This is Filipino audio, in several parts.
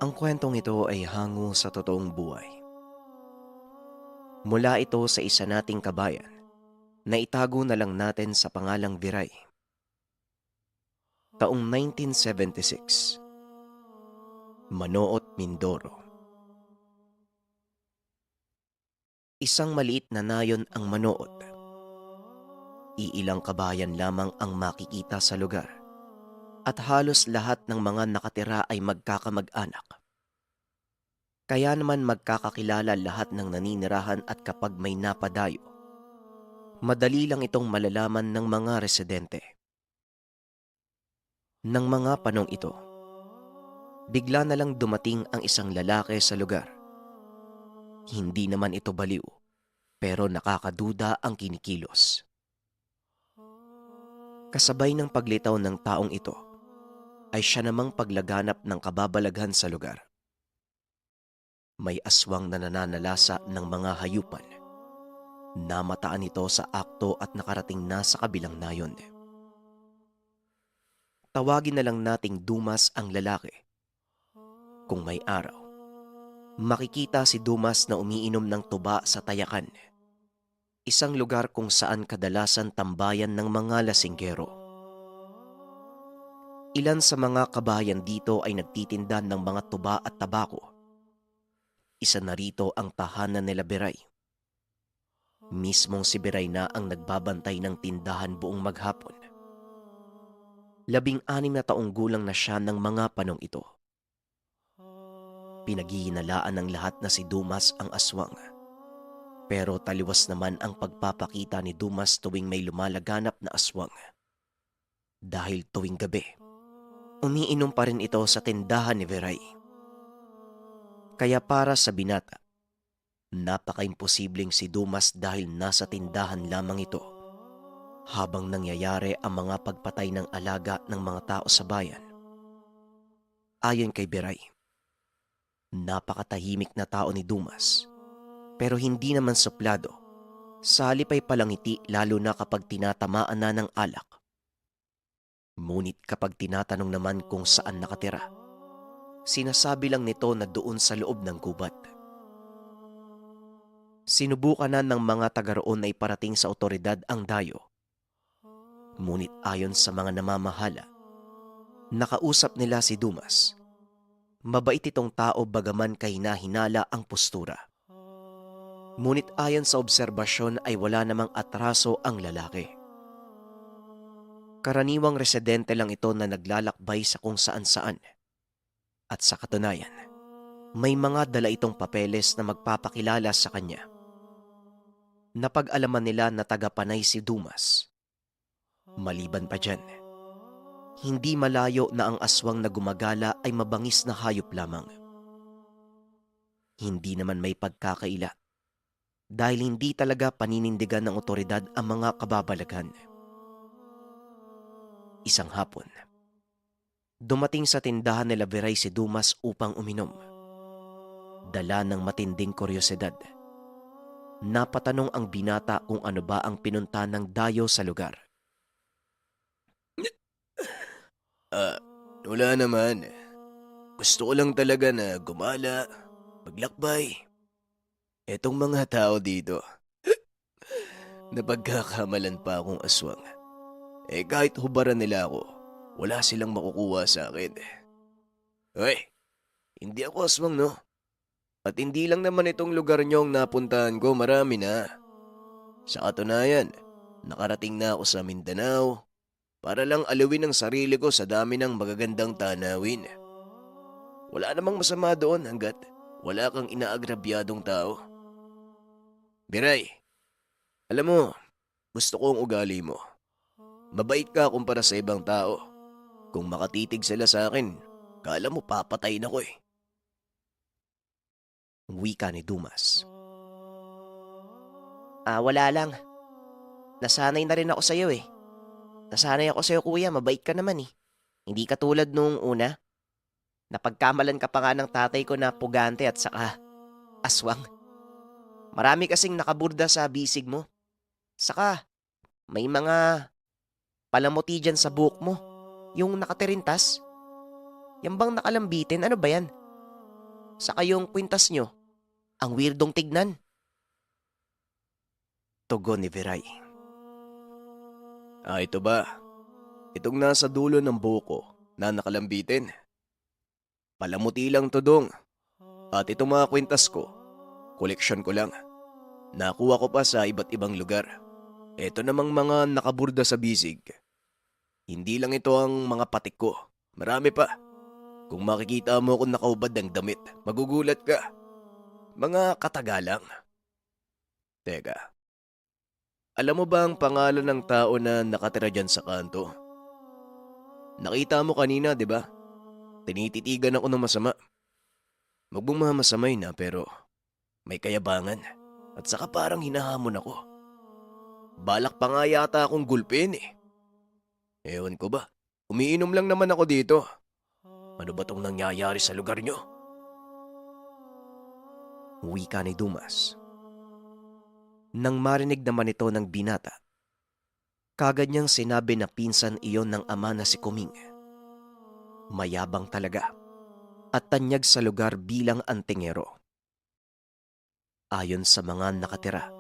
Ang kwentong ito ay hango sa totoong buhay. Mula ito sa isa nating kabayan na itago na lang natin sa pangalang Viray. Taong 1976, Manoot, Mindoro. Isang maliit na nayon ang Manoot. Iilang kabayan lamang ang makikita sa lugar at halos lahat ng mga nakatira ay magkakamag-anak. Kaya naman magkakakilala lahat ng naninirahan at kapag may napadayo, madali lang itong malalaman ng mga residente. Nang mga panong ito, bigla na lang dumating ang isang lalaki sa lugar. Hindi naman ito baliw, pero nakakaduda ang kinikilos. Kasabay ng paglitaw ng taong ito, ay siya namang paglaganap ng kababalaghan sa lugar. May aswang na nananalasa ng mga hayupan. Namataan ito sa akto at nakarating na sa kabilang nayon. Tawagin na lang nating Dumas ang lalaki. Kung may araw, makikita si Dumas na umiinom ng tuba sa Tayakan, isang lugar kung saan kadalasan tambayan ng mga lasinggero. Ilan sa mga kabayan dito ay nagtitinda ng mga tuba at tabako. Isa na rito ang tahanan nila Biray. Mismong si Biray na ang nagbabantay ng tindahan buong maghapon. 16 na taong gulang na siya ng mga panong ito. Pinaghihinalaan ng lahat na si Dumas ang aswang. Pero taliwas naman ang pagpapakita ni Dumas tuwing may lumalaganap na aswang. Dahil tuwing gabi, umiinom pa rin ito sa tindahan ni Viray. Kaya para sa binata, napaka-imposibleng si Dumas dahil nasa tindahan lamang ito habang nangyayari ang mga pagpatay ng alaga ng mga tao sa bayan. Ayon kay Viray, napakatahimik na tao ni Dumas, pero hindi naman suplado. Sa halip ay palangiti lalo na kapag tinatamaan na ng alak. Ngunit kapag tinatanong naman kung saan nakatira, sinasabi lang nito na doon sa loob ng gubat. Sinubukan na ng mga taga roon na iparating sa otoridad ang dayo. Ngunit ayon sa mga namamahala, nakausap nila si Dumas. Mabait itong tao bagaman kahina-hinala ang postura. Ngunit ayon sa obserbasyon ay wala namang atraso ang lalaki. Karaniwang residente lang ito na naglalakbay sa kung saan-saan. At sa katunayan, may mga dala itong papeles na magpapakilala sa kanya. Napag-alaman nila na taga-Panay si Dumas. Maliban pa dyan, hindi malayo na ang aswang na gumagala ay mabangis na hayop lamang. Hindi naman may pagkakaila dahil hindi talaga paninindigan ng otoridad ang mga kababalaghan. Isang hapon, dumating sa tindahan nila Viray si Dumas upang uminom. Dala ng matinding kuryosidad, napatanong ang binata kung ano ba ang pinunta ng dayo sa lugar. Ah, wala naman. Gusto ko lang talaga na gumala, maglakbay. Etong mga tao dito, napagkakamalan pa akong aswang. Kahit hubaran nila ako, wala silang makukuha sa akin. Hoy, hindi ako aswang no? At hindi lang naman itong lugar niyong napuntahan ko, marami na. Sa katunayan, nakarating na ako sa Mindanao para lang alawin ang sarili ko sa dami ng magagandang tanawin. Wala namang masama doon hanggat wala kang inaagrabyadong tao. Biray, alam mo, gusto ko ang ugali mo. Mabait ka kumpara sa ibang tao. Kung makatitig sila sa akin, kala mo papatayin ako eh. Wika ni Dumas. Wala lang. Nasanay na rin ako sa'yo eh. Nasanay ako sa'yo kuya, mabait ka naman eh. Hindi katulad nung una. Napagkamalan ka pa nga ng tatay ko na pugante at saka aswang. Marami kasing nakaburda sa bisig mo. Saka may mga palamuti dyan sa buhok mo. Yung nakatirintas. Yan bang nakalambitin? Ano ba yan? Saka yung kwintas nyo, ang weirdong tignan. Tugon ni Viray. Ito ba? Itong nasa dulo ng buko na nakalambitin. Palamuti lang to dong. At itong mga kwintas ko, koleksyon ko lang. Nakuha ko pa sa iba't ibang lugar. Ito namang mga nakaburda sa bisig. Hindi lang ito ang mga patik ko. Marami pa. Kung makikita mo akong nakaubad ng damit, magugulat ka. Mga katagalang. Teka, alam mo ba ang pangalan ng tao na nakatira dyan sa kanto? Nakita mo kanina, di ba? Tinititigan ako ng masama. Magbumamasamay na pero may kayabangan. At saka parang hinahamon ako. Balak pa nga yata akong gulpin eh. Ewan ko ba, umiinom lang naman ako dito. Ano ba tong nangyayari sa lugar nyo? Wika ni Dumas. Nang marinig naman ito ng binata, kagad niyang sinabi na pinsan iyon ng ama na si Kuming. Mayabang talaga at tanyag sa lugar bilang antingero. Ayon sa mga nakatira,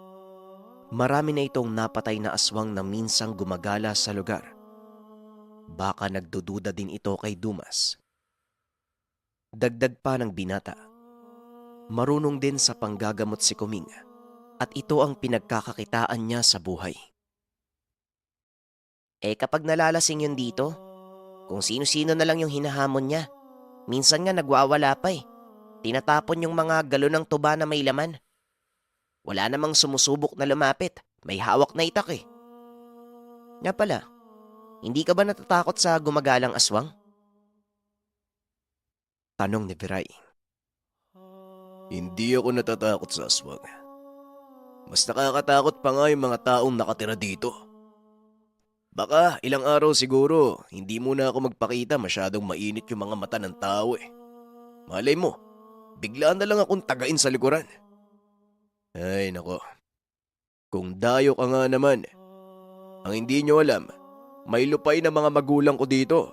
marami na itong napatay na aswang na minsang gumagala sa lugar. Baka nagdududa din ito kay Dumas. Dagdag pa ng binata, marunong din sa panggagamot si Kuming at ito ang pinagkakakitaan niya sa buhay. Kapag nalalasing yun dito, kung sino-sino na lang yung hinahamon niya, minsan nga nagwawala pa eh. Tinatapon yung mga galon ng tuba na may laman. Wala namang sumusubok na lumapit, may hawak na itak eh. Nga pala, hindi ka ba natatakot sa gumagalang aswang? Tanong ni Viray. Hindi ako natatakot sa aswang. Mas nakakatakot pa nga yung mga taong nakatira dito. Baka ilang araw siguro, hindi muna ako magpakita, masyadong mainit yung mga mata ng tao eh. Malay mo, biglaan na lang akong tagain sa likuran. Ay nako, kung dayo ka nga naman. Ang hindi nyo alam, may lupay na mga magulang ko dito.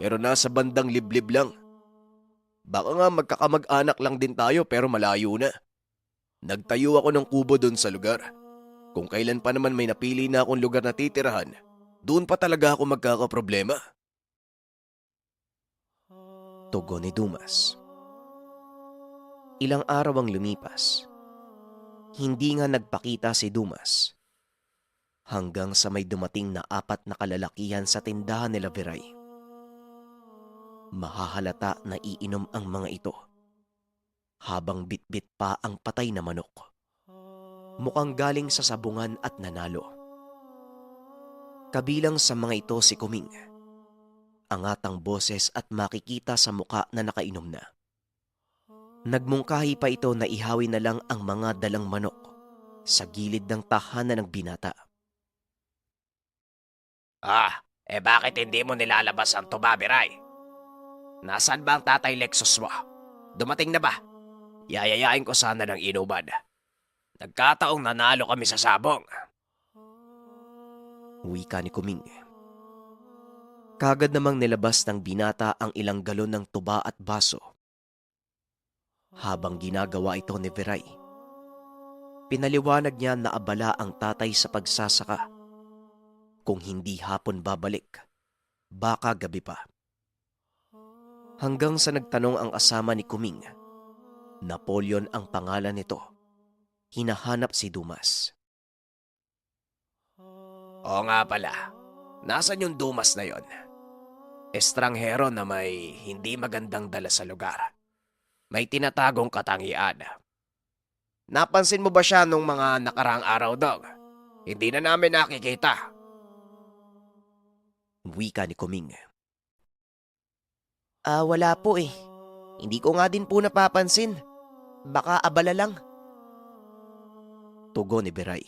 Pero nasa bandang liblib lang. Baka nga magkakamag-anak lang din tayo pero malayo na. Nagtayo ako ng kubo doon sa lugar. Kung kailan pa naman may napili na akong lugar na titirahan, doon pa talaga ako magkakaproblema. Tugon ni Dumas. Ilang araw ang lumipas. Hindi nga nagpakita si Dumas. Hanggang sa may dumating na 4 na kalalakihan sa tindahan nila Viray. Mahahalata na iinom ang mga ito. Habang bitbit pa ang patay na manok. Mukhang galing sa sabungan at nanalo. Kabilang sa mga ito si Kuming. Angatang boses at makikita sa muka na nakainom na. Nagmungkahi pa ito na ihawi na lang ang mga dalang manok sa gilid ng tahanan ng binata. Bakit hindi mo nilalabas ang tuba, Viray? Nasaan ba ang tatay Lexus mo? Dumating na ba? Yayayain ko sana ng inuman. Nagkataong nanalo kami sa sabong. Wika ni Kuming. Kagad namang nilabas ng binata ang ilang galon ng tuba at baso. Habang ginagawa ito ni Viray, pinaliwanag niya na abala ang tatay sa pagsasaka. Kung hindi hapon babalik, baka gabi pa. Hanggang sa nagtanong ang asama ni Kuming, Napoleon ang pangalan nito. Hinahanap si Dumas. Oo nga pala. Nasaan yung Dumas na yon? Estranghero na may hindi magandang dala sa lugar. May tinatagong katangian. Napansin mo ba siya nung mga nakaraang araw, Dog? Hindi na namin nakikita. Wika ni Kuming. Wala po eh. Hindi ko nga din po napapansin. Baka abala lang. Tugon ni Viray.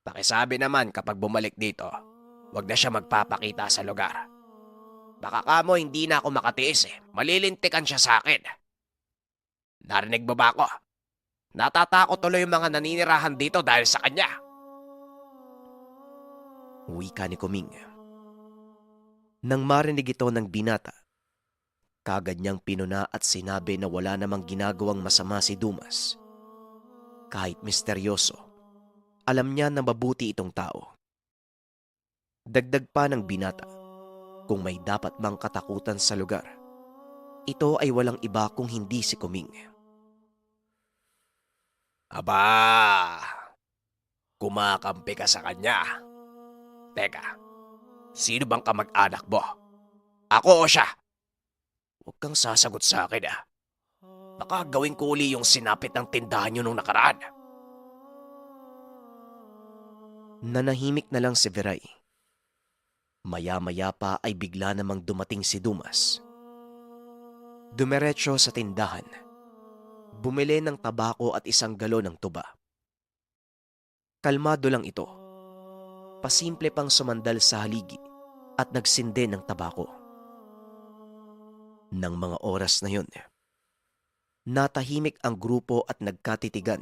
Pakisabi naman kapag bumalik dito, wag na siya magpapakita sa lugar. Baka kamo hindi na ako makatiis eh. Malilintikan siya sa akin. Narinig mo ba ako? Natatakot tuloy yung mga naninirahan dito dahil sa kanya. Wika ni Kuming. Nang marinig ito ng binata, Kagad niyang pinuna at sinabi na wala namang ginagawang masama si Dumas. Kahit misteryoso, alam niya na mabuti itong tao. Dagdag pa ng binata, kung may dapat mang katakutan sa lugar, ito ay walang iba kung hindi si Kuming. Aba, kumakampi ka sa kanya. Teka, sino bang kamag-anak mo? Ako o siya? Huwag kang sasagot sa akin Baka gawin ko uli yung sinapit ng tindahan nyo nung nakaraan. Nanahimik na lang si Viray. Maya-maya pa ay bigla namang dumating si Dumas. Dumiretso sa tindahan. Bumili ng tabako at isang galon ng tuba. Kalmado lang ito. Pasimple pang sumandal sa haligi at nagsindi ng tabako. Nang mga oras na yun, natahimik ang grupo at nagkatitigan.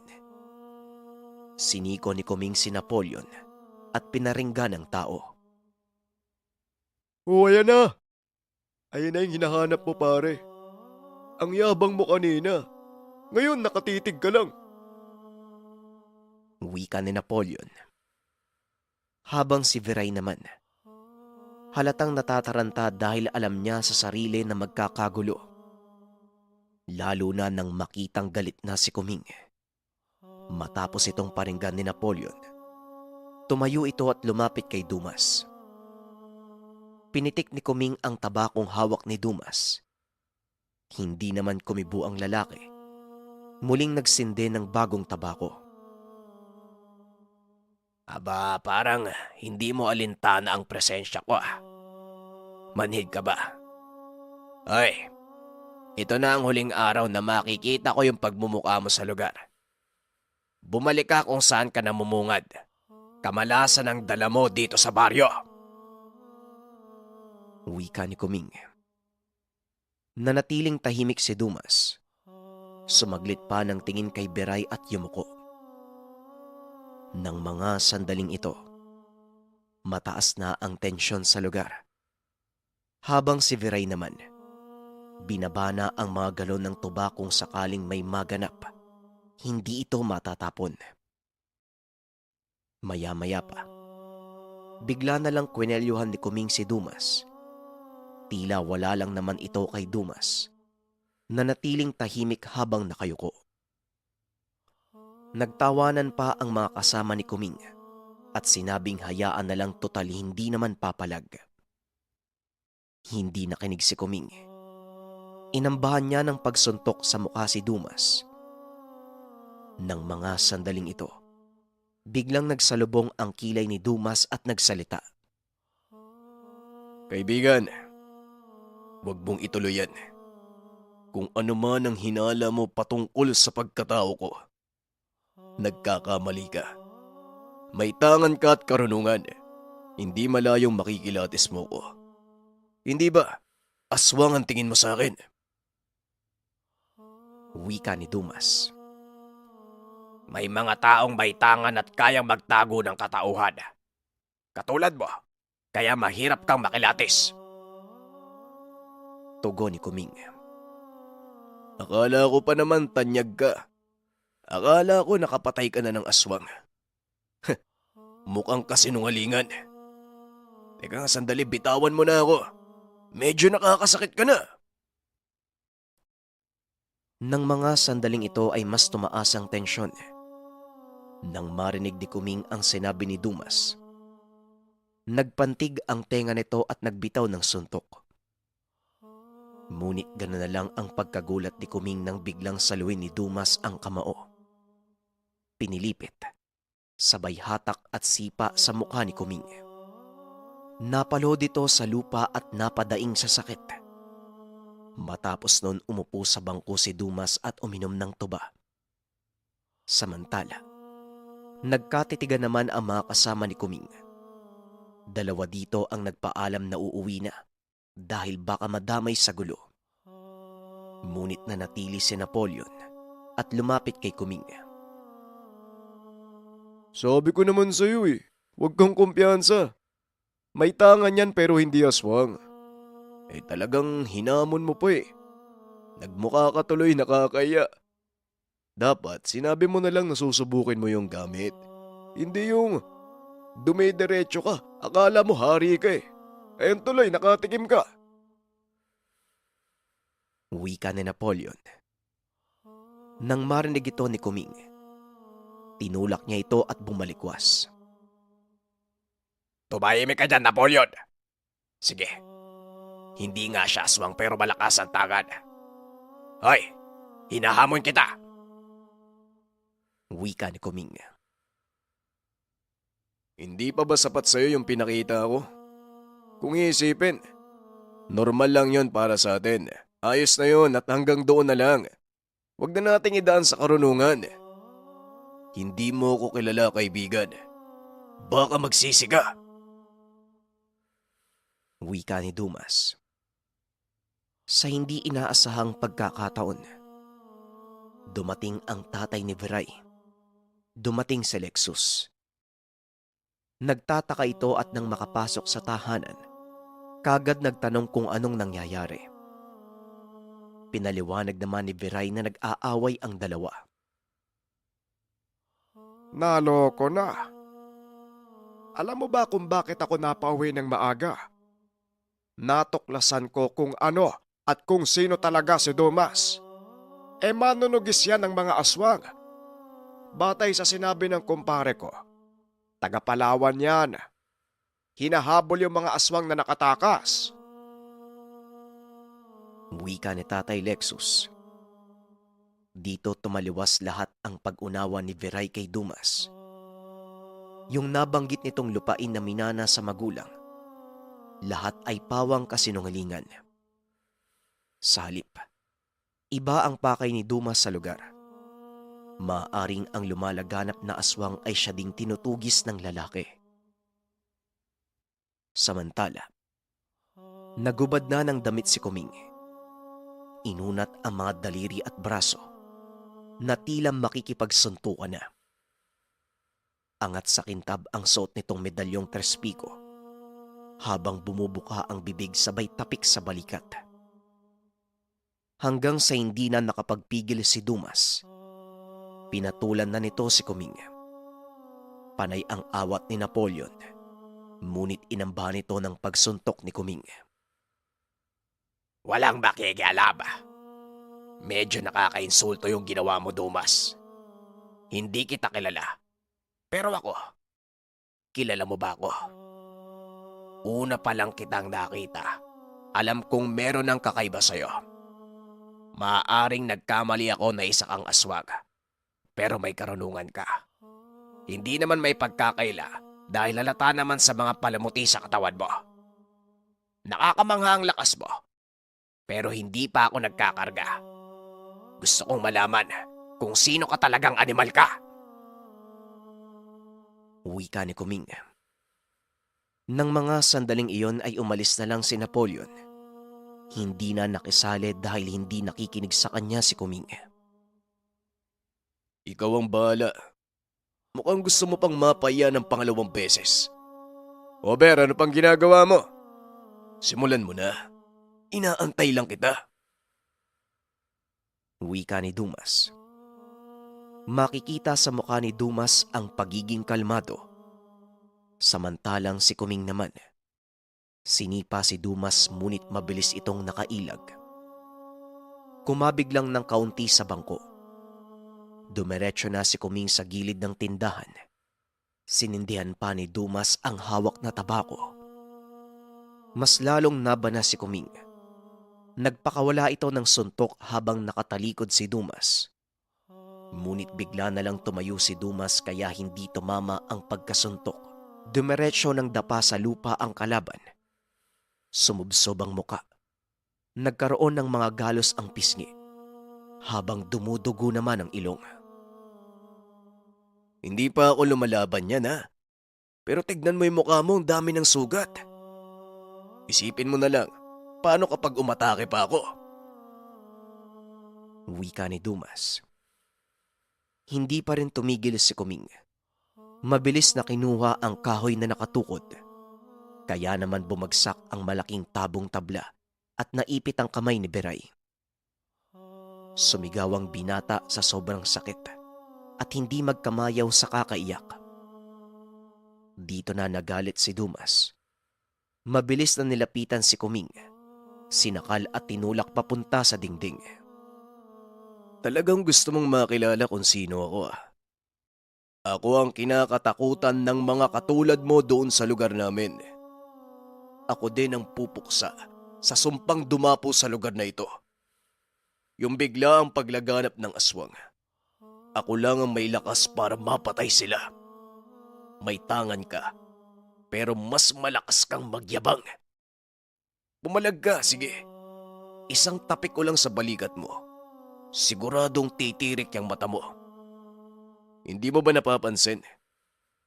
Siniko ni Kuming si Napoleon at pinaringgan ng tao. Oh, ayan na. Ayan na yung hinahanap mo, pare. Ang yabang mo kanina. Ngayon nakatitig ka lang. Wika ni Napoleon. Habang si Viray naman, halatang natataranta dahil alam niya sa sarili na magkakagulo. Lalo na nang makitang galit na si Kuming. Matapos itong paringgan ni Napoleon, tumayo ito at lumapit kay Dumas. Pinitik ni Kuming ang tabakong hawak ni Dumas. Hindi naman kumibo ang lalaki. Muling nagsindi ng bagong tabako. Aba, parang hindi mo alintana ang presensya ko Manhid ka ba? Ay, ito na ang huling araw na makikita ko yung pagmumukha mo sa lugar. Bumalik ka kung saan ka namumungad. Kamalasan ang dala mo dito sa baryo. Wika ni Kuming. Nanatiling tahimik si Dumas. Sumaglit pa ng tingin kay Viray at yumuko. Nang mga sandaling ito, mataas na ang tensyon sa lugar. Habang si Viray naman, binabana ang mga galon ng tuba kung sakaling may maganap. Hindi ito matatapon. Maya-maya pa, bigla na lang kwinelyuhan ni Kuming si Dumas. Tila wala lang naman ito kay Dumas, na natiling tahimik habang nakayuko. Nagtawanan pa ang mga kasama ni Kuming at sinabing hayaan na lang total hindi naman papalag. Hindi nakinig si Kuming. Inambahan niya ng pagsuntok sa mukha si Dumas. Nang mga sandaling ito, biglang nagsalubong ang kilay ni Dumas at nagsalita. Kaibigan, huwag mong ituloy yan. Kung ano man ang hinala mo patungkol sa pagkatao ko, nagkakamali ka. May tangan ka at karunungan. Hindi malayong makikilatis mo ko. Hindi ba? Aswang ang tingin mo sa akin. Wika ni Dumas. May mga taong may tangan at kayang magtago ng katauhan. Katulad mo, kaya mahirap kang makilatis. Tugon ni Kuming. Akala ko pa naman tanyag ka. Akala ko nakapatay ka na ng aswang. Mukhang kasinungalingan. Teka nga sandali, bitawan mo na ako. Medyo nakakasakit ka na. Nang mga sandaling ito ay mas tumaas ang tensyon. Nang marinig ni Kuming ang sinabi ni Dumas, nagpantig ang tenga nito at nagbitaw ng suntok. Ngunit gano'n na lang ang pagkagulat ni Kuming nang biglang saluin ni Dumas ang kamao. Pinilipit, sabay hatak at sipa sa mukha ni Kuming. Napalod ito sa lupa at napadaing sa sakit. Matapos nun umupo sa bangko si Dumas at uminom ng tuba. Samantala, nagkatitigan naman ang mga kasama ni Kuming. Dalawa dito ang nagpaalam na uuwi na dahil baka madamay sa gulo. Ngunit nanatili si Napoleon at lumapit kay Kuming. Sabi ko naman sa'yo huwag kang kumpiyansa. May tangan yan pero hindi aswang. Talagang hinamon mo pa eh. Nagmukha ka tuloy nakakaya. Dapat sinabi mo na lang na susubukin mo yung gamit. Hindi yung dumidiretso ka. Akala mo hari ka eh. Ayun tuloy, nakatikim ka. Wika ni Napoleon. Nang marinig ito ni Kuming, tinulak niya ito at bumalikwas. Tumahimik ka dyan, Napoleon. Sige. Hindi nga siya aswang pero malakas ang tangan. Hoy, hinahamon kita. Wika ni Kuming. Hindi pa ba sapat sa'yo yung pinakita ko? Kung iisipin, normal lang yon para sa atin. Ayos na yon at hanggang doon na lang. Huwag na nating idaan sa karunungan. Hindi mo ko kilala, kaibigan. Baka magsisi ka. Wika ni Dumas. Sa hindi inaasahang pagkakataon, dumating ang tatay ni Viray. Dumating si Lexus. Nagtataka ito at nang makapasok sa tahanan, kagad nagtanong kung anong nangyayari. Pinaliwanag naman ni Viray na nag-aaway ang dalawa. Naloko na. Alam mo ba kung bakit ako napauwi ng maaga? Natuklasan ko kung ano at kung sino talaga si Dumas. Manunugis yan ng mga aswang. Batay sa sinabi ng kumpare ko, taga Palawan yan. Hinahabol yung mga aswang na nakatakas. Wika ni Tatay Lexus. Dito tumaliwas lahat ang pag-unawa ni Viray kay Dumas. Yung nabanggit nitong lupain na minana sa magulang, lahat ay pawang kasinungalingan. Sa halip, iba ang pakay ni Dumas sa lugar. Maaring ang lumalaganap na aswang ay siya ding tinutugis ng lalaki. Samantala, nagubad na ng damit si Kuming. Inunat ang mga daliri at braso na tila makikipagsuntukan na. Angat sa kintab ang suot nitong medalyong trespiko habang bumubuka ang bibig sabay tapik sa balikat. Hanggang sa hindi na nakapagpigil si Dumas, pinatulan na nito si Kuming. Panay ang awat ni Napoleon, ngunit inamba nito ng pagsuntok ni Kuming. Walang makikialam. Medyo nakakainsulto yung ginawa mo, Dumas. Hindi kita kilala. Pero ako, kilala mo ba ako? Una pa lang kitang nakita. Alam kong meron ng kakaiba sa'yo. Maaaring nagkamali ako na isa kang aswang. Pero may karunungan ka. Hindi naman may pagkakaila dahil halata naman sa mga palamuti sa katawan mo. Nakakamangha ang lakas mo. Pero hindi pa ako nagkakarga. Gusto kong malaman kung sino ka talagang animal ka. Wika ni Kuming. Nang mga sandaling iyon ay umalis na lang si Napoleon. Hindi na nakisali dahil hindi nakikinig sa kanya si Kuming. Ikaw ang bahala. Mukhang gusto mo pang mapaya ng pangalawang beses. Ober, ano pang ginagawa mo? Simulan mo na. Inaantay lang kita. Wika ni Dumas. Makikita sa mukha ni Dumas ang pagiging kalmado. Samantalang si Kuming naman, sinipa si Dumas ngunit mabilis itong nakailag. Kumabig lang ng kaunti sa bangko. Dumiretso na si Kuming sa gilid ng tindahan. Sinindihan pa ni Dumas ang hawak na tabako. Mas lalong nabana si Kuming. Nagpakawala ito ng suntok habang nakatalikod si Dumas. Ngunit bigla na lang tumayo si Dumas kaya hindi tumama ang pagkasuntok. Dumiretso ng dapa sa lupa ang kalaban. Sumubsob ang muka. Nagkaroon ng mga galos ang pisngi, habang dumudugo naman ang ilong. Hindi pa ako lumalaban yan ha. Pero tignan mo yung mukha mo, ang dami ng sugat. Isipin mo na lang, paano kapag umatake pa ako? Wika ni Dumas. Hindi pa rin tumigil si Kuming. Mabilis na kinuha ang kahoy na nakatukod. Kaya naman bumagsak ang malaking tabong tabla at naipit ang kamay ni Beray. Sumigaw ang binata sa sobrang sakit at hindi magkamayaw sa kakaiyak. Dito na nagalit si Dumas. Mabilis na nilapitan si Kuming, sinakal at tinulak papunta sa dingding. Talagang gusto mong makilala kung sino ako ah. Ako ang kinakatakutan ng mga katulad mo doon sa lugar namin. Ako din ang pupuksa sa sumpang dumapo sa lugar na ito. Yung bigla ang paglaganap ng aswang. Ako lang ang may lakas para mapatay sila. May tangan ka, pero mas malakas kang magyabang. Bumalag ka, sige. Isang tapik ko lang sa balikat mo. Siguradong titirik yung mata mo. Hindi mo ba napapansin?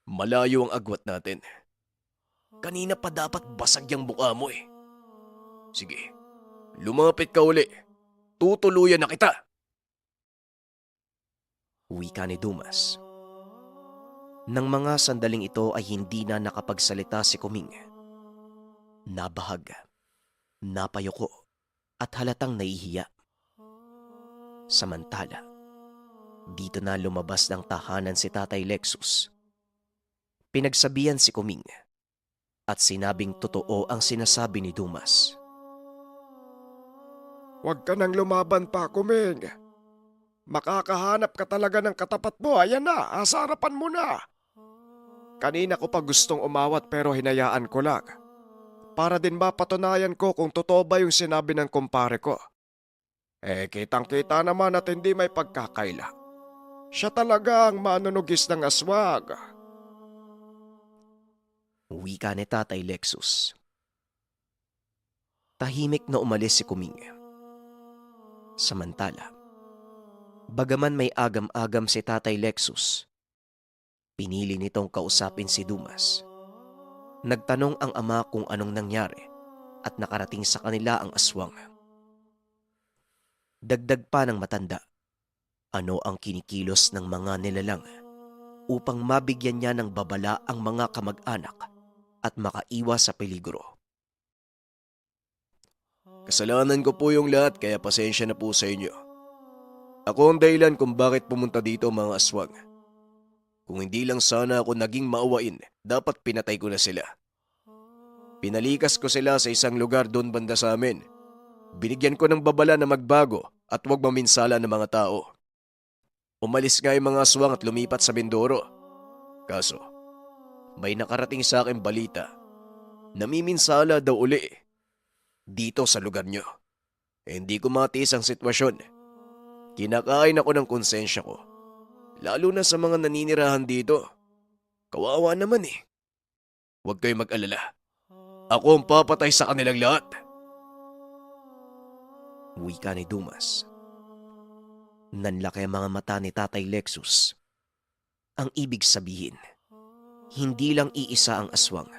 Malayo ang agwat natin. Kanina pa dapat basag yung mukha mo eh. Sige, lumapit ka uli. Tutuluyan na kita. Wika ni Dumas. Nang mga sandaling ito ay hindi na nakapagsalita si Kuming. Nabahag, napayuko at halatang nahihiya. Samantala, dito na lumabas ng tahanan si Tatay Lexus. Pinagsabihan si Kuming at sinabing totoo ang sinasabi ni Dumas. Huwag ka nang lumaban pa, Kuming. Makakahanap ka talaga ng katapat mo. Ayan na, sa harapan mo na. Kanina ko pa gustong umawat pero hinayaan ko lang. Para din mapatunayan ko kung totoo ba yung sinabi ng kumpare ko. Kitang-kita naman at hindi may pagkakaila. Siya talaga ang manunugis ng aswag. Wika ni Tatay Lexus. Tahimik na umalis si Kuming. Samantala, bagaman may agam-agam si Tatay Lexus, pinili nitong kausapin si Dumas. Nagtanong ang ama kung anong nangyari at nakarating sa kanila ang aswang. Dagdag pa ng matanda, ano ang kinikilos ng mga nilalang upang mabigyan niya ng babala ang mga kamag-anak at makaiwas sa peligro. Kasalanan ko po yung lahat kaya pasensya na po sa inyo. Ako ang dahilan kung bakit pumunta dito mga aswang. Kung hindi lang sana ako naging maawain, dapat pinatay ko na sila. Pinalikas ko sila sa isang lugar doon banda sa amin. Binigyan ko ng babala na magbago at huwag maminsala ng mga tao. Umalis nga yung mga aswang at lumipat sa Mindoro. Kaso, may nakarating sa akin balita. Namiminsala daw uli dito sa lugar nyo. Hindi ko matiis ang sitwasyon. Kinakain ako ng konsensya ko. Lalo na sa mga naninirahan dito. Kawawa naman eh. Huwag kayong mag-alala. Ako ang papatay sa kanilang lahat. Wika ni Dumas. Nanlaki ang mga mata ni Tatay Lexus. Ang ibig sabihin, hindi lang iisa ang aswang.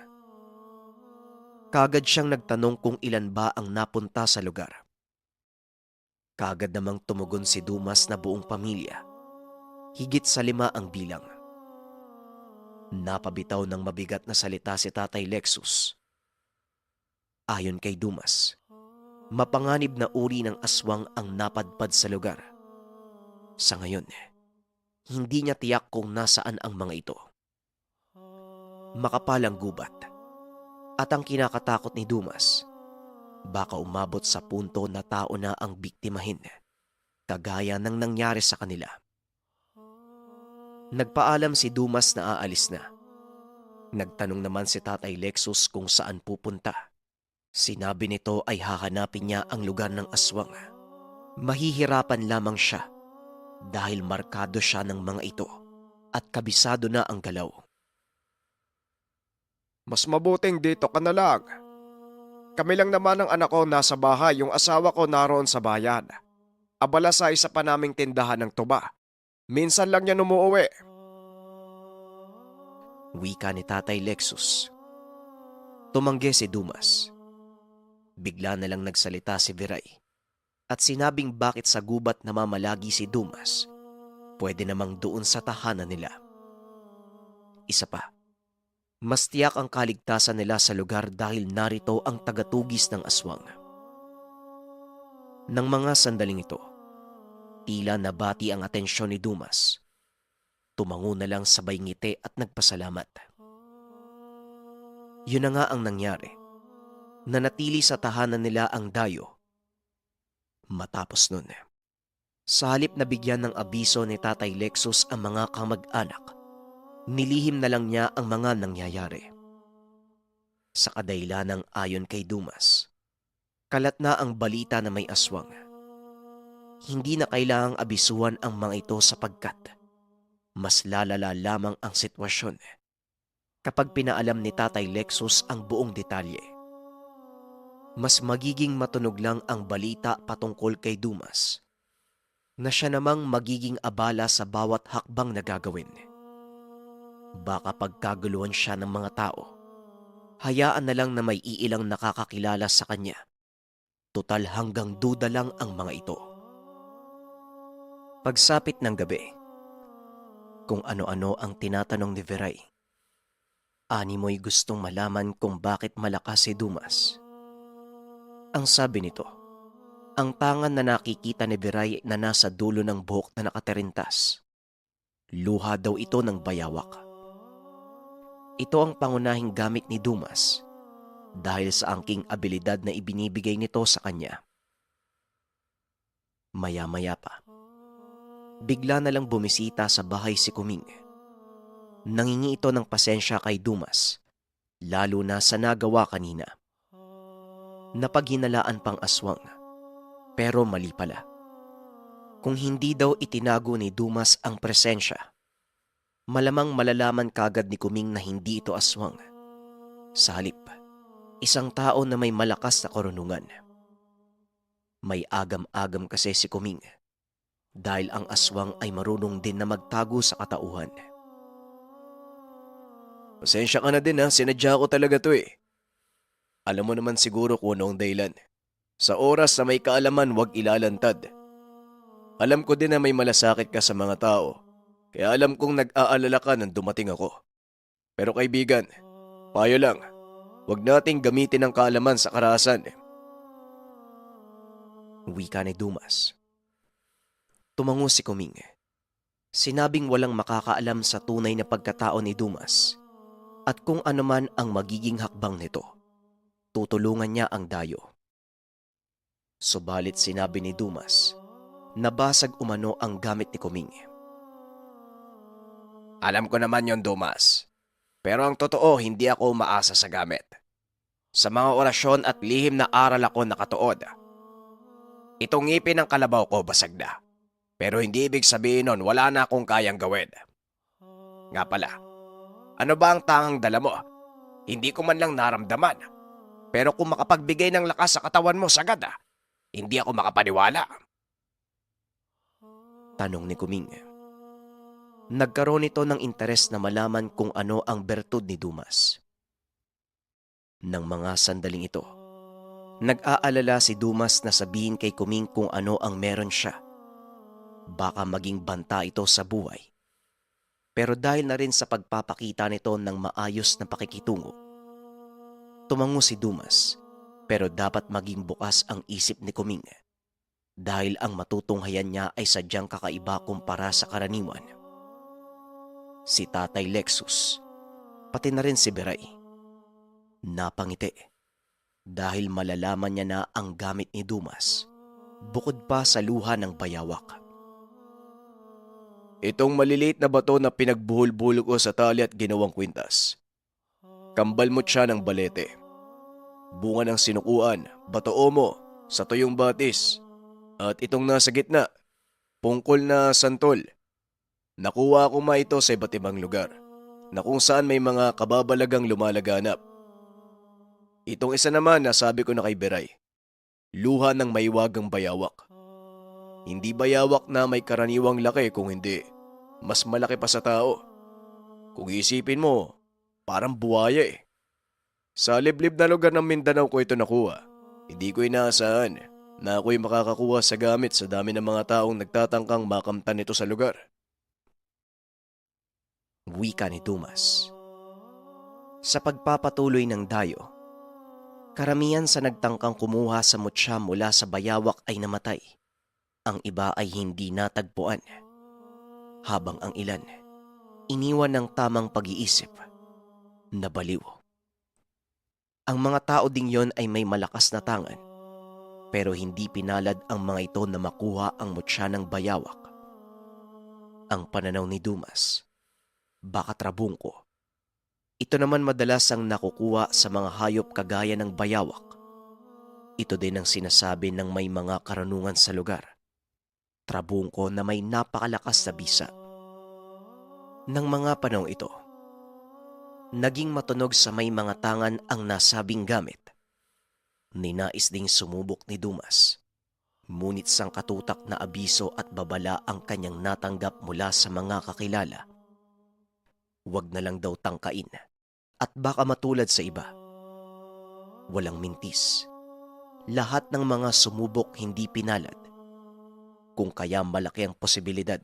Kagad siyang nagtanong kung ilan ba ang napunta sa lugar. Kagad namang tumugon si Dumas na buong pamilya. Higit sa 5 ang bilang. Napabitaw ng mabigat na salita si Tatay Lexus. Ayon kay Dumas, mapanganib na uri ng aswang ang napadpad sa lugar. Sa ngayon, hindi niya tiyak kung nasaan ang mga ito. Makapalang gubat. At ang kinakatakot ni Dumas, baka umabot sa punto na tao na ang biktimahin, kagaya ng nangyari sa kanila. Nagpaalam si Dumas na aalis na. Nagtanong naman si Tatay Lexus kung saan pupunta. Sinabi nito ay hahanapin niya ang lugar ng aswang. Mahihirapan lamang siya dahil markado siya ng mga ito at kabisado na ang galaw. Mas mabuting dito ka na lang. Kami lang naman ang anak ko nasa bahay, yung asawa ko naroon sa bayan. Abala sa isa pa naming tindahan ng tuba. Minsan lang yan umuuwi. Wika ni Tatay Lexus. Tumanggi si Dumas. Bigla na lang nagsalita si Viray at sinabing bakit sa gubat namamalagi si Dumas, pwede namang doon sa tahanan nila. Isa pa, mas tiyak ang kaligtasan nila sa lugar dahil narito ang tagatugis ng aswang. Nang mga sandaling ito, tila nabati ang atensyon ni Dumas. Tumango na lang sabay ngiti at nagpasalamat. Yun na nga ang nangyari. Nanatili sa tahanan nila ang dayo. Matapos nun, sa halip na bigyan ng abiso ni Tatay Lexus ang mga kamag-anak, nilihim na lang niya ang mga nangyayari. Sa kadahilanang ayon kay Dumas, kalat na ang balita na may aswang. Hindi na kailangang abisuhan ang mga ito sapagkat mas lalala lamang ang sitwasyon kapag pinaalam ni Tatay Lexus ang buong detalye. Mas magiging matunog lang ang balita patungkol kay Dumas na siya namang magiging abala sa bawat hakbang na gagawin. Baka pagkaguluhan siya ng mga tao, hayaan na lang na may iilang nakakakilala sa kanya. Total hanggang duda lang ang mga ito. Pagsapit ng gabi, kung ano-ano ang tinatanong ni Veray, animoy gustong malaman kung bakit malakas si Dumas. Ang sabi nito, ang tangan na nakikita ni Veray na nasa dulo ng buhok na nakatarintas. Luha daw ito ng bayawak. Ito ang pangunahing gamit ni Dumas dahil sa angking abilidad na ibinibigay nito sa kanya. Maya-maya pa, bigla na lang bumisita sa bahay si Kuming. Nangingi ito ng pasensya kay Dumas, lalo na sa nagawa kanina. Napaghinalaan pang aswang, pero mali pala. Kung hindi daw itinago ni Dumas ang presensya, malamang malalaman kagad ni Kuming na hindi ito aswang. Sa halip, isang tao na may malakas na karunungan. May agam-agam kasi si Kuming dahil ang aswang ay marunong din na magtago sa katauhan. Pasensya ka na din ha, sinadya ko talaga to eh. Alam mo naman siguro kung ano ang dahilan. Sa oras na may kaalaman, huwag ilalantad. Alam ko din na may malasakit ka sa mga tao, kaya alam kong nag-aalala ka nang dumating ako. Pero kaibigan, payo lang, huwag nating gamitin ang kaalaman sa karahasan. Wika ni Dumas. Tumango si Kuming. Sinabing walang makakaalam sa tunay na pagkatao ni Dumas at kung ano man ang magiging hakbang nito, tutulungan niya ang dayo. Subalit sinabi ni Dumas, nabasag umano ang gamit ni Kuming. Alam ko naman yon, Dumas. Pero ang totoo, hindi ako umaasa sa gamit. Sa mga orasyon at lihim na aral ako nakatuod. Itong ngipin ng kalabaw ko basag na. Pero hindi ibig sabihin nun wala na akong kayang gawin. Nga pala, ano ba ang tangang dala mo? Hindi ko man lang naramdaman. Pero kung makapagbigay ng lakas sa katawan mo sagad, hindi ako makapaniwala. Tanong ni Kuming. Nagkaroon ito ng interes na malaman kung ano ang bertud ni Dumas. Nang mga sandaling ito, nag-aalala si Dumas na sabihin kay Kuming kung ano ang meron siya. Baka maging banta ito sa buhay. Pero dahil na rin sa pagpapakita nito ng maayos na pakikitungo, tumango si Dumas, pero dapat maging bukas ang isip ni Kuming dahil ang matutunghayan niya ay sadyang kakaiba kumpara sa karaniwan. Si Tatay Lexus, pati na rin si Veray, napangiti dahil malalaman niya na ang gamit ni Dumas bukod pa sa luha ng bayawak. Itong maliliit na bato na pinagbuhol-buhol ko sa tali at ginawang kwintas. Kambal mo siya ng balete. Bunga ng sinukuan, bato omo, sa tuyong batis. At itong nasa gitna, pungkol na santol. Nakuha ko ito sa iba't ibang lugar, na kung saan may mga kababalagang lumalaganap. Itong isa naman na sabi ko na kay Beray, luha ng maiwagang bayawak. Hindi bayawak na may karaniwang laki, kung hindi, mas malaki pa sa tao. Kung isipin mo, parang buwaya eh. Sa liblib na lugar ng Mindanao ko ito nakuha. Hindi ko inaasahan na ako'y makakakuha sa gamit sa dami ng mga taong nagtatangkang makamtan ito sa lugar. Wika ni Dumas. Sa pagpapatuloy ng dayo, Karamihan sa nagtangkang kumuha sa mutya mula sa bayawak ay namatay. Ang iba ay hindi natagpuan. Habang ang ilan, iniwan ng tamang pag-iisip, nabaliw. Ang mga tao ding yon ay may malakas na tangan, pero hindi pinalad ang mga ito na makuha ang mutya ng bayawak. Ang pananaw ni Dumas, baka trabungko. Ito naman madalas ang nakukuha sa mga hayop kagaya ng bayawak. Ito din ang sinasabi ng may mga karunungan sa lugar. Trabungko na may napakalakas na bisa. Nang mga panahong ito, naging matunog sa may mga tangan ang nasabing gamit. Ninais ding sumubok ni Dumas. Ngunit sangkatutak na abiso at babala ang kanyang natanggap mula sa mga kakilala. Huwag na lang daw tangkain at baka matulad sa iba. Walang mintis. Lahat ng mga sumubok hindi pinalad. Kung kaya malaki ang posibilidad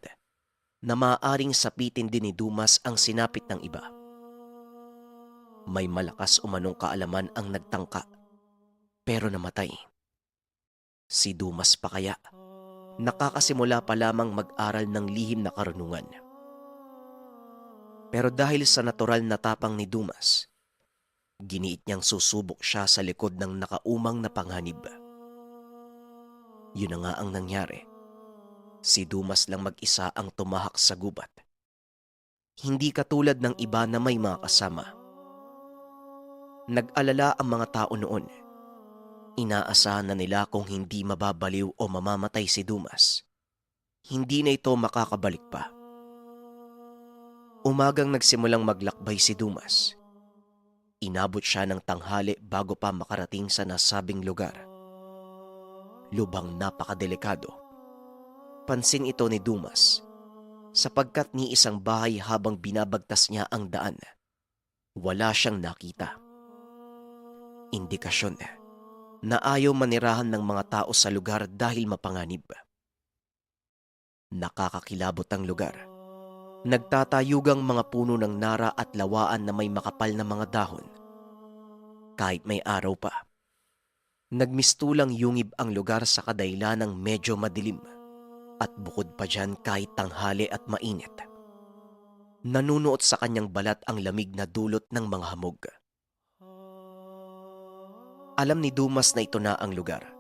na maaaring sapitin din ni Dumas ang sinapit ng iba. May malakas umanong kaalaman ang nagtangka, pero namatay. Si Dumas pa kaya, nakakasimula pa lamang mag-aral ng lihim na karunungan. Pero dahil sa natural na tapang ni Dumas, giniit niyang susubok siya sa likod ng nakaumang na panganib. Yun na nga ang nangyari. Si Dumas lang mag-isa ang tumahak sa gubat. Hindi katulad ng iba na may mga kasama. Nag-alala ang mga tao noon. Inaasahan na nila kung hindi mababaliw o mamamatay si Dumas, hindi na ito makakabalik pa. Umagang nagsimulang maglakbay si Dumas. Inabot siya ng tanghali bago pa makarating sa nasabing lugar. Lubhang napakadelikado. Pansin ito ni Dumas sapagkat ni isang bahay habang binabagtas niya ang daan, wala siyang nakita. Indikasyon na ayaw manirahan ng mga tao sa lugar dahil mapanganib. Nakakakilabot ang lugar. Nagtatayugang mga puno ng nara at lawaan na may makapal na mga dahon. Kahit may araw pa, nagmistulang yungib ang lugar sa kadailanang medyo madilim. At bukod pa dyan kahit tanghali at mainit, nanunuot sa kanyang balat ang lamig na dulot ng mga hamog. Alam ni Dumas na ito na ang lugar,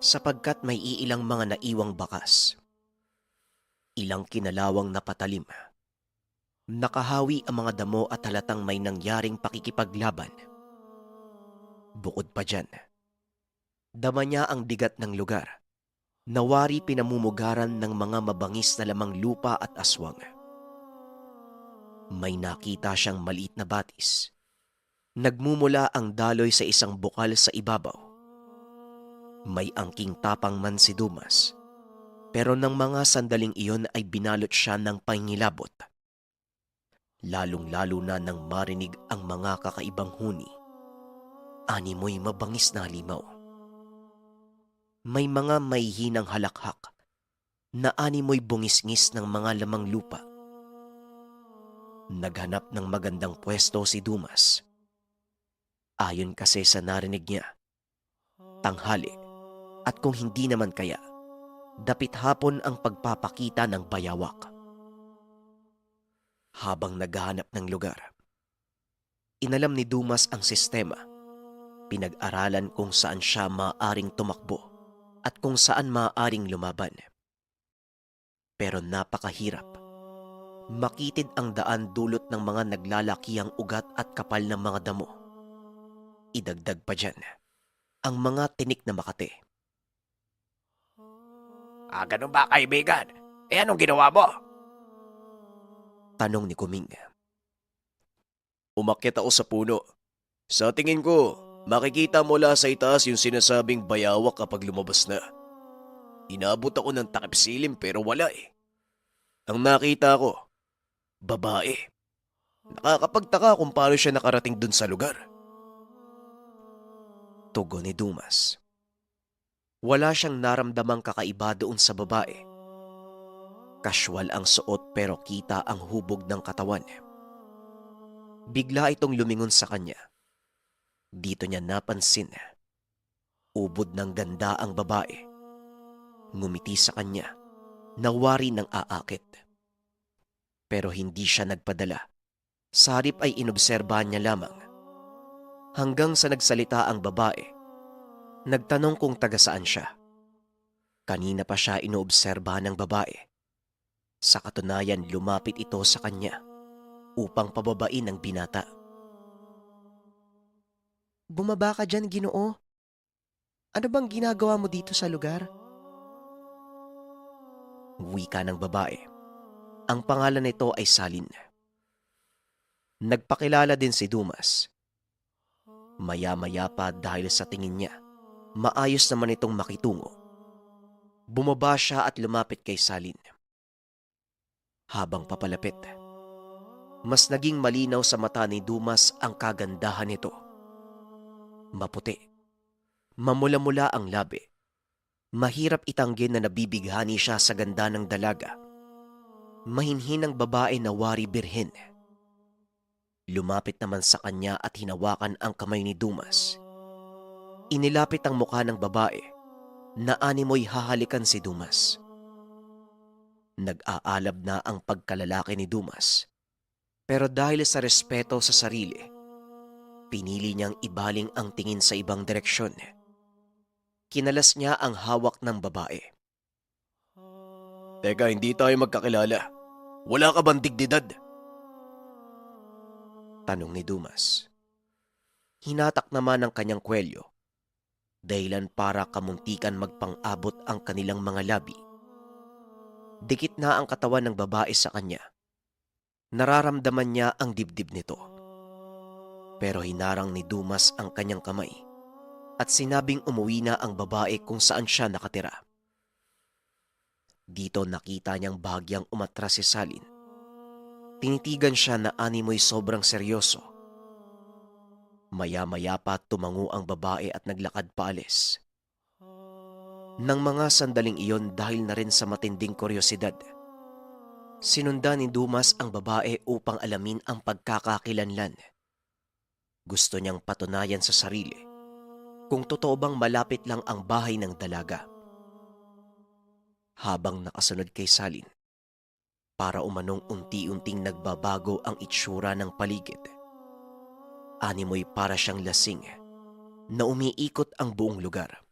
sapagkat may iilang mga naiwang bakas. Ilang kinalawang napatalim. Nakahawi ang mga damo at halatang may nangyaring pakikipaglaban. Bukod pa dyan, dama niya ang bigat ng lugar. Nawari pinamumugaran ng mga mabangis na lamang lupa at aswang. May nakita siyang maliit na batis. Nagmumula ang daloy sa isang bukal sa ibabaw. May angking tapang man si Dumas, pero ng mga sandaling iyon ay binalot siya ng pangingilabot. Lalong-lalo na nang marinig ang mga kakaibang huni. Animoy mabangis na halimaw. May mga maihinang halakhak na animoy bungisngis ng mga lamang lupa. Naghanap ng magandang pwesto si Dumas. Ayon kasi sa narinig niya, tanghali at kung hindi naman kaya, dapit hapon ang pagpapakita ng bayawak. Habang naghahanap ng lugar, inalam ni Dumas ang sistema. Pinag-aralan kung saan siya maaaring tumakbo at kung saan maaaring lumaban. Pero napakahirap. Makitid ang daan dulot ng mga naglalakihang ugat at kapal ng mga damo. Idagdag pa dyan ang mga tinik na makate. Ganun ba, kaibigan? Anong ginawa mo? Tanong ni Kuming. Umakyat ako sa puno. Sa tingin ko, makikita mula sa itaas yung sinasabing bayawak kapag lumabas na. Inabot ako ng takip silim pero wala eh. Ang nakita ko, babae. Nakakapagtaka kung paano siya nakarating dun sa lugar. Tugon ni Dumas. Wala siyang naramdamang kakaiba doon sa babae. Casual ang suot pero kita ang hubog ng katawan. Bigla itong lumingon sa kanya. Dito niya napansin, ubod ng ganda ang babae. Ngumiti sa kanya, nawari ng aakit. Pero hindi siya nagpadala. Sa halip ay inobserbahan niya lamang. Hanggang sa nagsalita ang babae, nagtanong kung taga saan siya. Kanina pa siya inoobserbahan ng babae. Sa katunayan, lumapit ito sa kanya upang pababain ng binata. Bumaba ka dyan, Ginoo. Ano bang ginagawa mo dito sa lugar? Wika ng babae. Ang pangalan nito ay Salin. Nagpakilala din si Dumas. Maya-maya pa dahil sa tingin niya, maayos naman itong makitungo. Bumaba siya at lumapit kay Salin. Habang papalapit, mas naging malinaw sa mata ni Dumas ang kagandahan nito. Maputi, mamula-mula ang labi. Mahirap itanggin na nabibighani siya sa ganda ng dalaga. Mahinhin ang babae na wari birhen. Lumapit naman sa kanya at hinawakan ang kamay ni Dumas. Inilapit ang mukha ng babae na animoy hahalikan si Dumas. Nag-aalab na ang pagkalalaki ni Dumas. Pero dahil sa respeto sa sarili, pinili niyang ibaling ang tingin sa ibang direksyon. Kinalas niya ang hawak ng babae. Teka, hindi tayo magkakilala. Wala ka bang dignidad? Tanong ni Dumas. Hinatak naman ang kanyang kwelyo, dahilan para kamuntikan magpang-abot ang kanilang mga labi. Dikit na ang katawan ng babae sa kanya. Nararamdaman niya ang dibdib nito. Pero hinarang ni Dumas ang kanyang kamay at sinabing umuwi na ang babae kung saan siya nakatira. Dito nakita niyang bahagyang umatras si Salin. Tinitigan siya na animoy sobrang seryoso. Maya-maya pa tumango ang babae at naglakad paalis. Nang mga sandaling iyon dahil na rin sa matinding kuryosidad, sinundan ni Dumas ang babae upang alamin ang pagkakakilanlan. Gusto niyang patunayan sa sarili kung totoo bang malapit lang ang bahay ng dalaga. Habang nakasunod kay Salin, para umanong unti-unting nagbabago ang itsura ng paligid. Animoy para siyang lasing na umiikot ang buong lugar.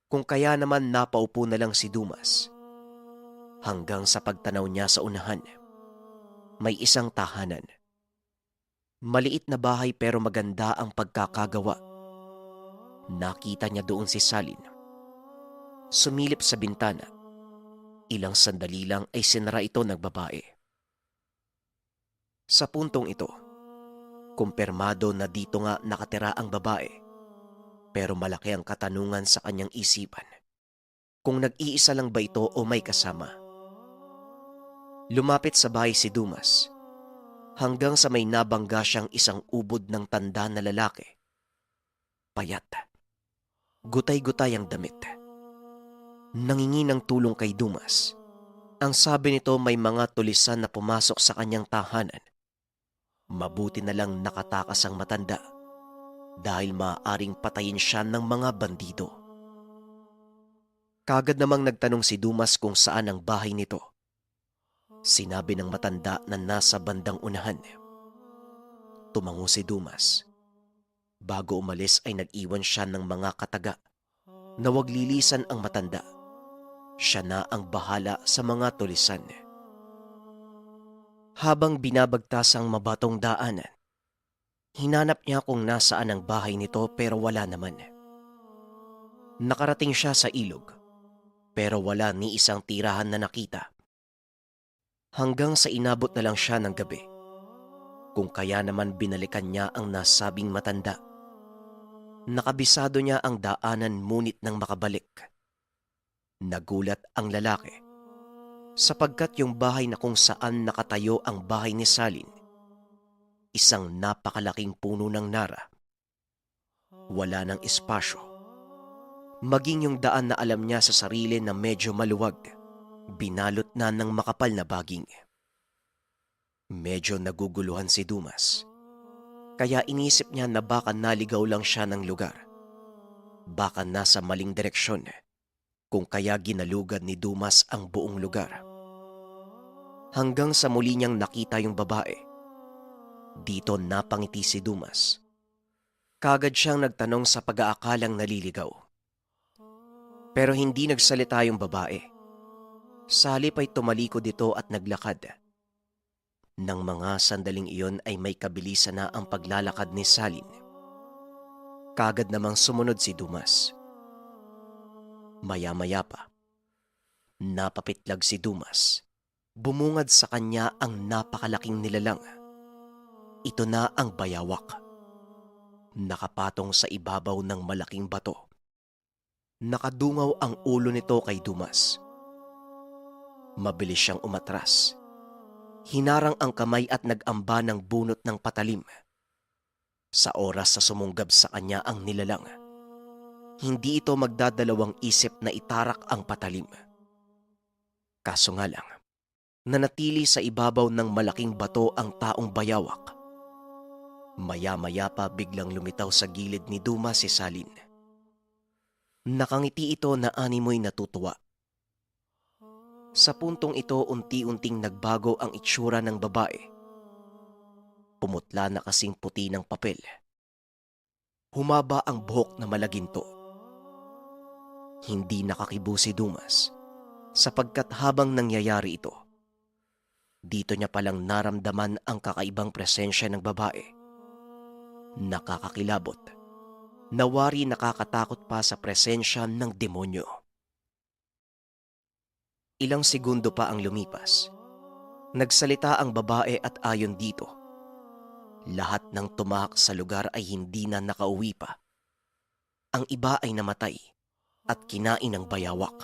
Kung kaya naman napaupo na lang si Dumas. Hanggang sa pagtanaw niya sa unahan, may isang tahanan. Maliit na bahay pero maganda ang pagkakagawa. Nakita niya doon si Salin. Sumilip sa bintana. Ilang sandali lang ay sinara ito ng babae. Sa puntong ito, kumpirmado na dito nga nakatira ang babae. Pero malaki ang katanungan sa kanyang isipan. Kung nag-iisa lang ba ito o may kasama? Lumapit sa bahay si Dumas. Hanggang sa may nabangga siyang isang ubod ng tanda na lalaki. Payat. Gutay-gutay ang damit. Nangingi ng tulong kay Dumas. Ang sabi nito may mga tulisan na pumasok sa kanyang tahanan. Mabuti na lang nakatakas ang matanda dahil maaaring patayin siya ng mga bandido. Kagad namang nagtanong si Dumas kung saan ang bahay nito. Sinabi ng matanda na nasa bandang unahan. Tumango si Dumas. Bago umalis ay nag-iwan siya ng mga kataga na wag lilisan ang matanda. Siya na ang bahala sa mga tulisan. Habang binabagtas ang mabatong daanan, hinanap niya kung nasaan ang bahay nito pero wala naman. Nakarating siya sa ilog pero wala ni isang tirahan na nakita. Hanggang sa inabot na lang siya ng gabi. Kung kaya naman binalikan niya ang nasabing matanda. Nakabisado niya ang daanan ngunit nang makabalik. Nagulat ang lalaki sapagkat yung bahay na kung saan nakatayo ang bahay ni Salin, isang napakalaking puno ng nara. Wala ng espasyo. Maging yung daan na alam niya sa sarili na medyo maluwag, binalot na ng makapal na baging. Medyo naguguluhan si Dumas. Kaya inisip niya na baka naligaw lang siya ng lugar. Baka nasa maling direksyon, kung kaya ginalugad ni Dumas ang buong lugar. Hanggang sa muli niyang nakita yung babae. Dito napangiti si Dumas. Kagad siyang nagtanong sa pag-aakalang naliligaw. Pero hindi nagsalita yung babae. Sa halip ay tumalikod ito at naglakad. Nang mga sandaling iyon ay may kabilisan na ang paglalakad ni Salin. Kagad namang sumunod si Dumas. Maya-maya pa, napapitlag si Dumas. Bumungad sa kanya ang napakalaking nilalang. Ito na ang bayawak. Nakapatong sa ibabaw ng malaking bato. Nakadungaw ang ulo nito kay Dumas. Mabilis siyang umatras. Hinarang ang kamay at nag-amba ng bunot ng patalim. Sa oras sa sumunggab sa kanya ang nilalang, hindi ito magdadalawang isip na itarak ang patalim. Kaso nga lang, nanatili sa ibabaw ng malaking bato ang taong bayawak. Maya-maya pa biglang lumitaw sa gilid ni Dumas si Salin. Nakangiti ito na animoy natutuwa. Sa puntong ito unti-unting nagbago ang itsura ng babae. Pumutla na kasing puti ng papel. Humaba ang buhok na malaginto. Hindi nakakibo si Dumas sapagkat habang nangyayari ito, dito niya palang naramdaman ang kakaibang presensya ng babae. Nakakakilabot. Nawari nakakatakot pa sa presensya ng demonyo. Ilang segundo pa ang lumipas. Nagsalita ang babae at ayon dito, lahat ng tumahak sa lugar ay hindi na nakauwi pa. Ang iba ay namatay at kinain ng bayawak.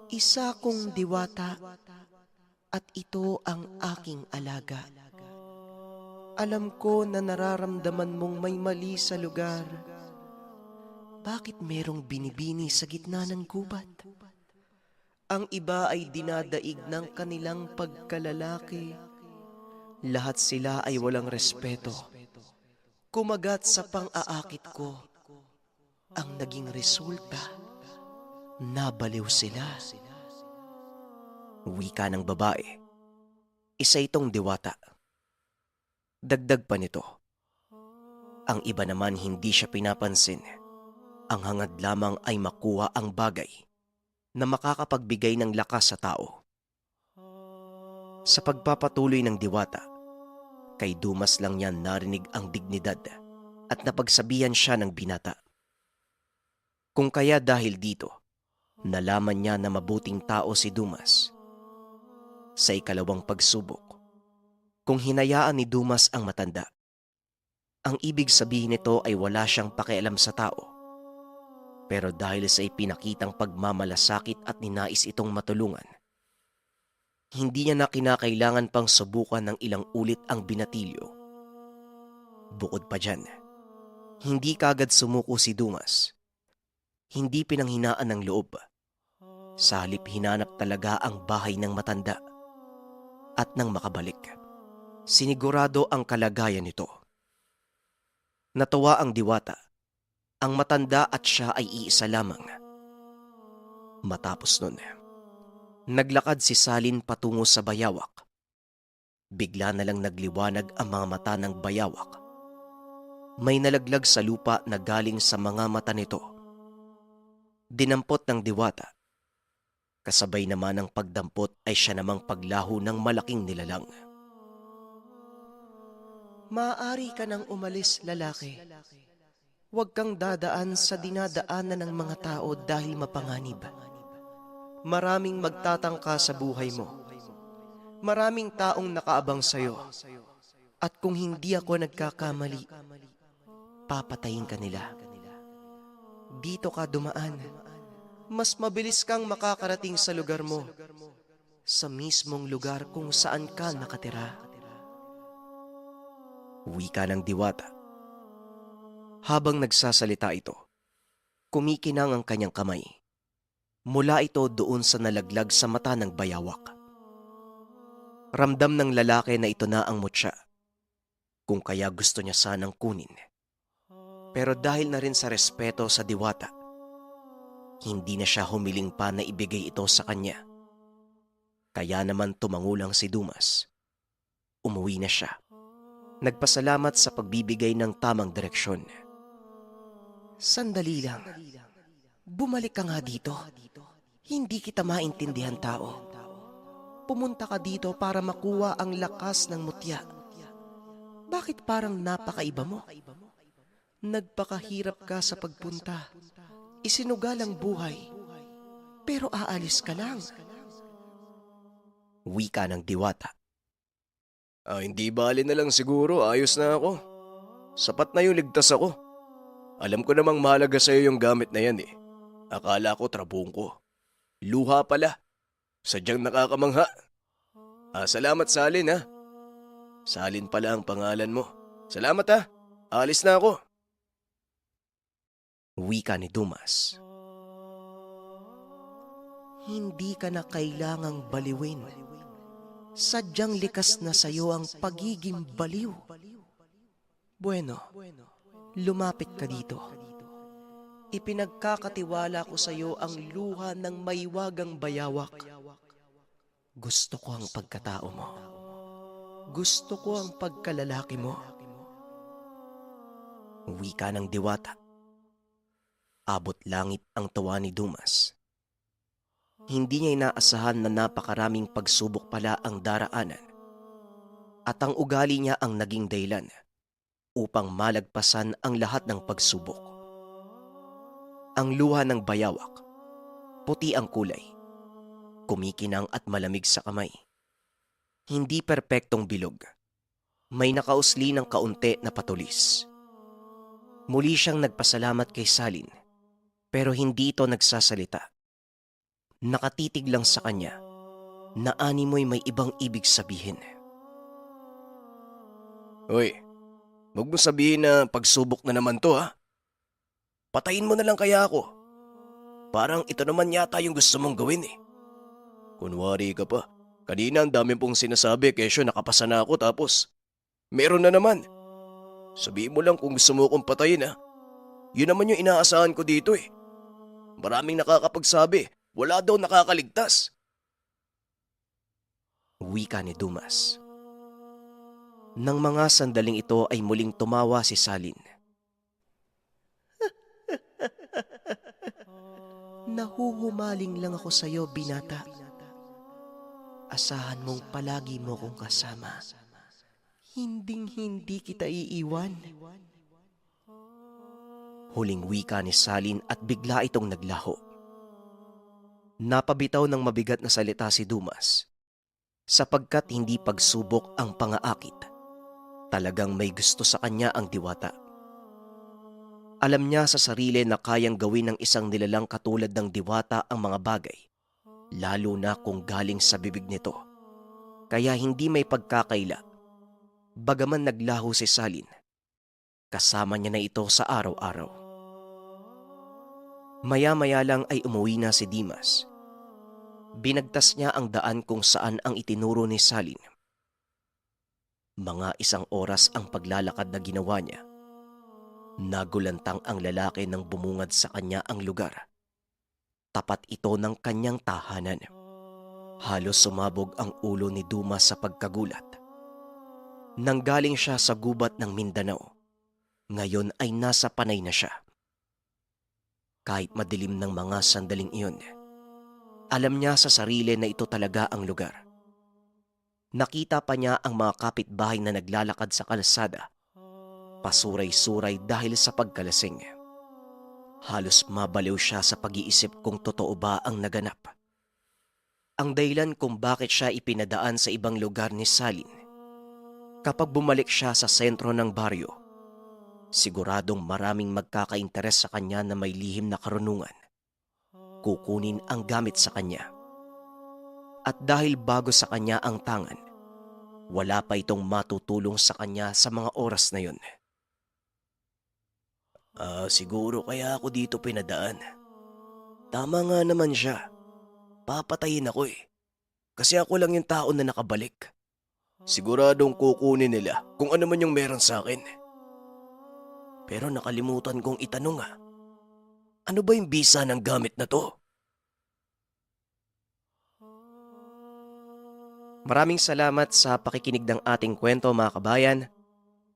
Isa kong diwata at ito ang aking alaga. Alam ko na nararamdaman mong may mali sa lugar. Bakit merong binibini sa gitna ng gubat? Ang iba ay dinadaig ng kanilang pagkalalaki. Lahat sila ay walang respeto. Kumagat sa pang-aakit ko. Ang naging resulta, nabaliw sila. Wika ng babae. Isa itong diwata. Dagdag pa nito. Ang iba naman hindi siya pinapansin. Ang hangad lamang ay makuha ang bagay na makakapagbigay ng lakas sa tao. Sa pagpapatuloy ng diwata, kay Dumas lang niya narinig ang dignidad at napagsabihan siya ng binata. Kung kaya dahil dito, nalaman niya na mabuting tao si Dumas. Sa ikalawang pagsubok, kung hinayaan ni Dumas ang matanda, ang ibig sabihin nito ay wala siyang pakialam sa tao. Pero dahil sa ipinakitang pagmamalasakit at ninais itong matulungan, hindi niya na kinakailangan pang subukan ng ilang ulit ang binatilyo. Bukod pa dyan, hindi kagad sumuko si Dumas. Hindi pinanghinaan ng loob. Sa halip hinanap talaga ang bahay ng matanda. At nang makabalik, sinigurado ang kalagayan nito. Natuwa ang diwata. Ang matanda at siya ay iisa lamang. Matapos nun, naglakad si Salin patungo sa bayawak. Bigla na lang nagliwanag ang mga mata ng bayawak. May nalaglag sa lupa na galing sa mga mata nito. Dinampot ng diwata. Kasabay naman ng pagdampot ay siya namang paglaho ng malaking nilalang. Maaari ka nang umalis, lalaki. Huwag kang dadaan sa dinadaanan ng mga tao dahil mapanganib. Maraming magtatangka sa buhay mo. Maraming taong nakaabang sa'yo. At kung hindi ako nagkakamali, papatayin ka nila. Dito ka dumaan. Mas mabilis kang makakarating sa lugar mo. Sa mismong lugar kung saan ka nakatira. Wika ng diwata. Habang nagsasalita ito, kumikinang ang kanyang kamay. Mula ito doon sa nalaglag sa mata ng bayawak. Ramdam ng lalaki na ito na ang mutya. kung kaya gusto niya sanang kunin. Pero dahil na rin sa respeto sa diwata, hindi na siya humiling pa na ibigay ito sa kanya. Kaya naman tumangulang si Dumas. Umuwi na siya. Nagpasalamat sa pagbibigay ng tamang direksyon. Sandali lang. Bumalik ka nga dito. Hindi kita maintindihan, tao. Pumunta ka dito para makuha ang lakas ng mutya. Bakit parang napakaiba mo? Nagpakahirap ka sa pagpunta. Isinugal ang buhay. Pero aalis ka lang. Wika ng diwata. Hindi bali na lang siguro, ayos na ako. Sapat na yung ligtas ako. Alam ko namang mahalaga sa'yo yung gamit na yan eh. Akala ko trabong ko. Luha pala. Sadyang nakakamangha. Salamat Salin ha. Salin pala ang pangalan mo. Salamat ha. Alis na ako. Wika ni Dumas. Hindi ka na kailangang baliwin. Sadyang likas na sayo ang pagiging baliw. Bueno, lumapit ka dito. Ipinagkakatiwala ko sa iyo ang luha ng maiwagang bayawak. Gusto ko ang pagkatao mo. Gusto ko ang pagkalalaki mo. Wika ng diwata. Abot langit ang tawa ni Dumas. Hindi niya inaasahan na napakaraming pagsubok pala ang daraanan. At ang ugali niya ang naging dahilan upang malagpasan ang lahat ng pagsubok. Ang luha ng bayawak, puti ang kulay, kumikinang at malamig sa kamay. Hindi perpektong bilog, may nakausli ng kaunti na patulis. Muli siyang nagpasalamat kay Salin, pero hindi ito nagsasalita. Nakatitig lang sa kanya na animoy may ibang ibig sabihin. Hoy, huwag mo sabihin na pagsubok na naman to ha. Patayin mo na lang kaya ako. Parang ito naman yata yung gusto mong gawin eh. Kunwari ka pa. Kanina ang dami pong sinasabi kesyo nakapasa na ako tapos meron na naman. Sabihin mo lang kung gusto mo akong patayin ha. Yun naman yung inaasahan ko dito eh. Maraming nakakapagsabi, wala daw nakakaligtas. Wika ni Dumas. Nang mga sandaling ito ay muling tumawa si Salin. Nahuhumaling lang ako sa iyo, binata. Asahan mong palagi mo kong kasama. Hinding-hindi kita iiwan. Huling wika ni Salin at bigla itong naglaho. Napabitaw ng mabigat na salita si Dumas sapagkat hindi pagsubok ang pangaakit. Talagang may gusto sa kanya ang diwata. Alam niya sa sarili na kayang gawin ng isang nilalang katulad ng diwata ang mga bagay, lalo na kung galing sa bibig nito. Kaya hindi may pagkakaila. Bagaman naglaho si Salin, kasama niya na ito sa araw-araw. Maya-maya lang ay umuwi na si Dimas. Binagtas niya ang daan kung saan ang itinuro ni Salin. Mga 1 oras ang paglalakad na ginawa niya. Nagulantang ang lalaki nang bumungad sa kanya ang lugar. Tapat ito ng kanyang tahanan. Halos sumabog ang ulo ni Dumas sa pagkagulat. Nanggaling siya sa gubat ng Mindanao. Ngayon ay nasa Panay na siya. Kahit madilim ng mga sandaling iyon, alam niya sa sarili na ito talaga ang lugar. Nakita pa niya ang mga kapitbahay na naglalakad sa kalsada, pasuray-suray dahil sa pagkalasing. Halos mabaliw siya sa pag-iisip kung totoo ba ang naganap. Ang dahilan kung bakit siya ipinadaan sa ibang lugar ni Salin. Kapag bumalik siya sa sentro ng baryo, siguradong maraming magkakainteres sa kanya na may lihim na karunungan. Kukunin ang gamit sa kanya. At dahil bago sa kanya ang tangan, wala pa itong matutulong sa kanya sa mga oras na yun. Siguro kaya ako dito pinadaan. Tama nga naman siya. Papatayin ako eh. Kasi ako lang yung tao na nakabalik. Siguradong kukunin nila kung ano man yung meron sa akin. Pero nakalimutan kong itanong ano ba yung bisa ng gamit na to? Maraming salamat sa pakikinig ng ating kwento mga kabayan.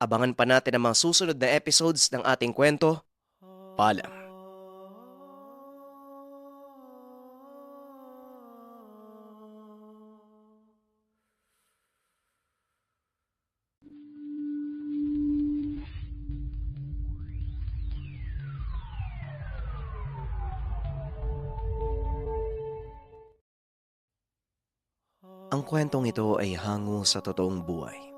Abangan pa natin ang mga susunod na episodes ng ating kwento. Paalam. Ang kwentong ito ay hango sa totoong buhay.